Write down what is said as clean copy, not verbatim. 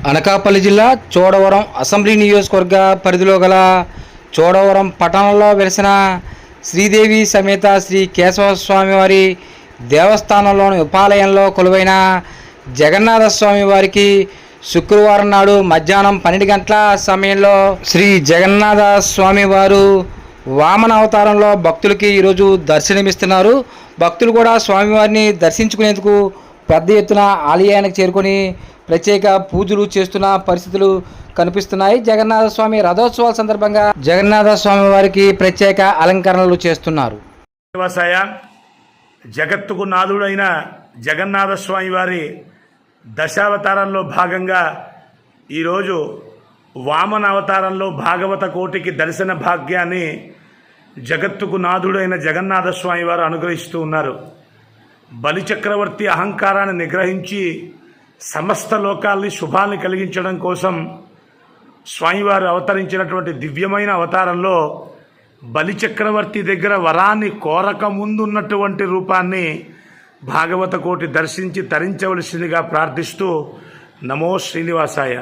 అనకాపల్లి జిల్లా చోడవరం అసెంబ్లీ నియోజకవర్గ పరిధిలో గల చోడవరం పట్టణంలో వెలిసిన శ్రీదేవి సమేత శ్రీ కేశవస్వామి వారి దేవస్థానంలోని ఉపాలయంలో కొలువైన జగన్నాథ స్వామి వారికి శుక్రవారం నాడు మధ్యాహ్నం 12 గంటల సమయంలో శ్రీ జగన్నాథ స్వామి వారు వామన అవతారంలో భక్తులకి ఈరోజు దర్శనమిస్తున్నారు. భక్తులు కూడా స్వామివారిని దర్శించుకునేందుకు పెద్ద ఎత్తున ఆలయానికి చేరుకొని ప్రత్యేక పూజలు చేస్తున్న పరిస్థితులు కనిపిస్తున్నాయి. జగన్నాథ స్వామి రథోత్సవాల సందర్భంగా జగన్నాథ స్వామి వారికి ప్రత్యేక అలంకరణలు చేస్తున్నారు. జగత్తుకు నాథుడైన జగన్నాథ స్వామి వారి దశావతారంలో భాగంగా ఈరోజు వామన అవతారంలో భాగవత కోటికి దర్శన భాగ్యాన్ని జగత్తుకు నాథుడైన జగన్నాథ స్వామి వారు అనుగ్రహిస్తూ ఉన్నారు. బలిచక్రవర్తి అహంకారాన్ని నిగ్రహించి సమస్త లోకాల్ని శుభాన్ని కలిగించడం కోసం స్వామివారు అవతరించినటువంటి దివ్యమైన అవతారంలో బలిచక్రవర్తి దగ్గర వరాన్ని కోరక ముందున్నటువంటి రూపాన్ని భాగవత కోటి దర్శించి తరించవలసిందిగా ప్రార్థిస్తూ నమో శ్రీనివాసాయ.